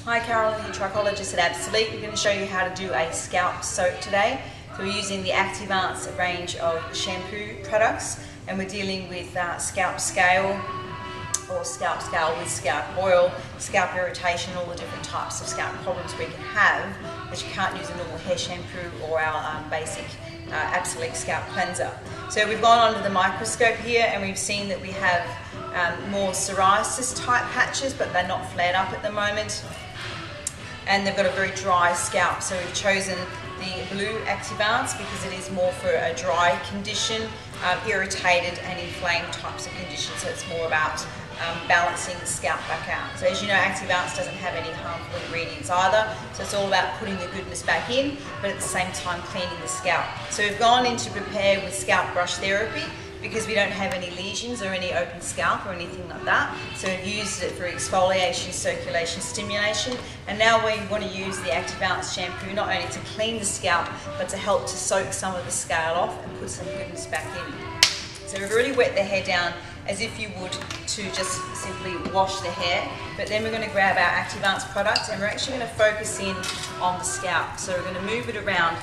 Hi, Carolyn here, Trichologist at Absolique. We're going to show you how to do a scalp soak today. So we're using the Activance range of shampoo products, and we're dealing with scalp scale or scalp scale with scalp oil, scalp irritation, all the different types of scalp problems we can have that you can't use a normal hair shampoo or our basic Absolique Scalp Cleanser. So we've gone onto the microscope here and we've seen that we have more psoriasis type patches, but they're not flared up at the moment. And they've got a very dry scalp, so we've chosen the blue Activance because it is more for a dry condition, irritated and inflamed types of conditions, so it's more about balancing the scalp back out. So as you know, Activance doesn't have any harmful ingredients either, so it's all about putting the goodness back in, but at the same time cleaning the scalp. So we've gone in to prepare with scalp brush therapy because we don't have any lesions or any open scalp or anything like that. So we've used it for exfoliation, circulation, stimulation, and now we want to use the Activance shampoo not only to clean the scalp, but to help to soak some of the scale off and put some goodness back in. So we've already wet the hair down as if you would to just simply wash the hair, but then we're going to grab our Activance product and we're actually going to focus in on the scalp. So we're going to move it around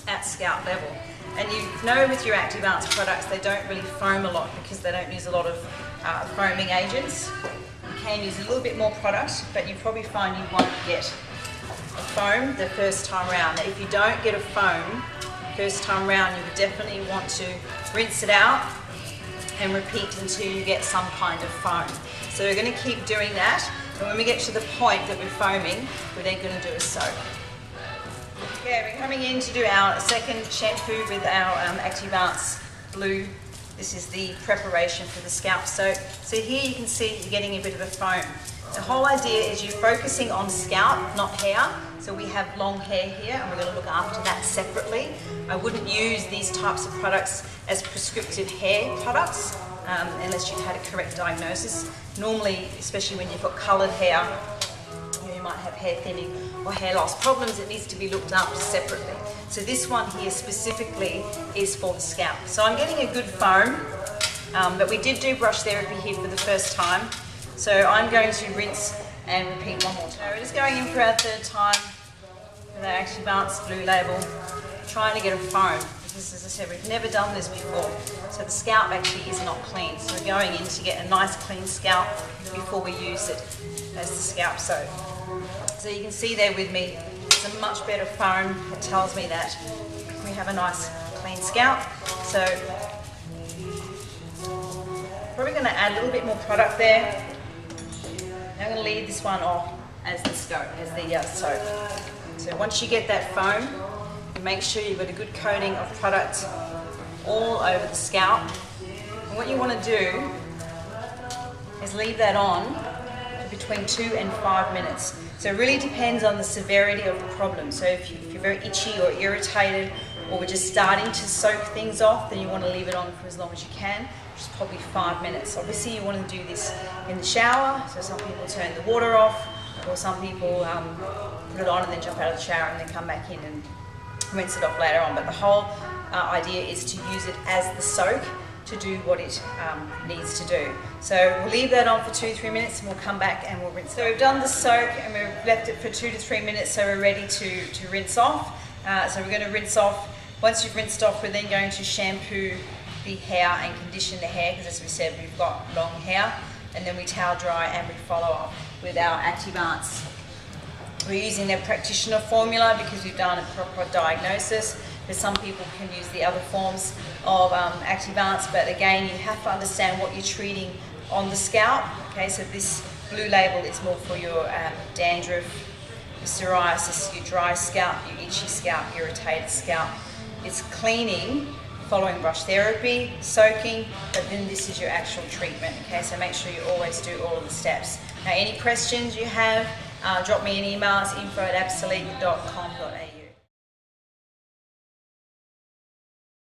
at scalp level. And you know with your Activance products, they don't really foam a lot because they don't use a lot of foaming agents. You can use a little bit more product, but you probably find you won't get a foam the first time around. Now, if you don't get a foam first time around, you would definitely want to rinse it out and repeat until you get some kind of foam. So we're going to keep doing that, and when we get to the point that we're foaming, we're then going to do a soak. Okay, we're coming in to do our second shampoo with our Activance Blue. This is the preparation for the scalp soak. So here you can see you're getting a bit of a foam. The whole idea is you're focusing on scalp, not hair. So we have long hair here and we're going to look after that separately. I wouldn't use these types of products as prescriptive hair products unless you've had a correct diagnosis. Normally, especially when you've got coloured hair, you might have hair thinning or hair loss problems, it needs to be looked after separately. So this one here specifically is for the scalp. So I'm getting a good foam, but we did do brush therapy here for the first time. So I'm going to rinse and repeat one more time. So we're just going in for our third time with our Activance Blue label, trying to get a foam. Because as I said, we've never done this before. So the scalp actually is not clean. So we're going in to get a nice clean scalp before we use it as the scalp soak. So you can see there with me, it's a much better foam. It tells me that we have a nice clean scalp. So probably going to add a little bit more product there. Now I'm going to leave this one off as the soak. So once you get that foam, you make sure you've got a good coating of product all over the scalp. And what you want to do is leave that on for between 2 and 5 minutes. So it really depends on the severity of the problem. So if you're very itchy or irritated, or we're just starting to soak things off, then you want to leave it on for as long as you can, which is probably 5 minutes. Obviously you want to do this in the shower, so some people turn the water off, or some people put it on and then jump out of the shower and then come back in and rinse it off later on. But the whole idea is to use it as the soak to do what it needs to do. So we'll leave that on for 2 to 3 minutes and we'll come back and we'll rinse it. So we've done the soak and we've left it for 2 to 3 minutes, so we're ready to rinse off. So we're going to rinse off. Once you've rinsed off, we're then going to shampoo the hair and condition the hair, because as we said, we've got long hair, and then we towel dry and we follow up with our Activance. We're using their practitioner formula because we've done a proper diagnosis. Because some people can use the other forms of Activance, but again, you have to understand what you're treating on the scalp. Okay, so this blue label is more for your dandruff, your psoriasis, your dry scalp, your itchy scalp, irritated scalp. It's cleaning, following brush therapy, soaking, but then this is your actual treatment. Okay, so make sure you always do all of the steps. Now, any questions you have, drop me an email. It's info@absolique.com.au.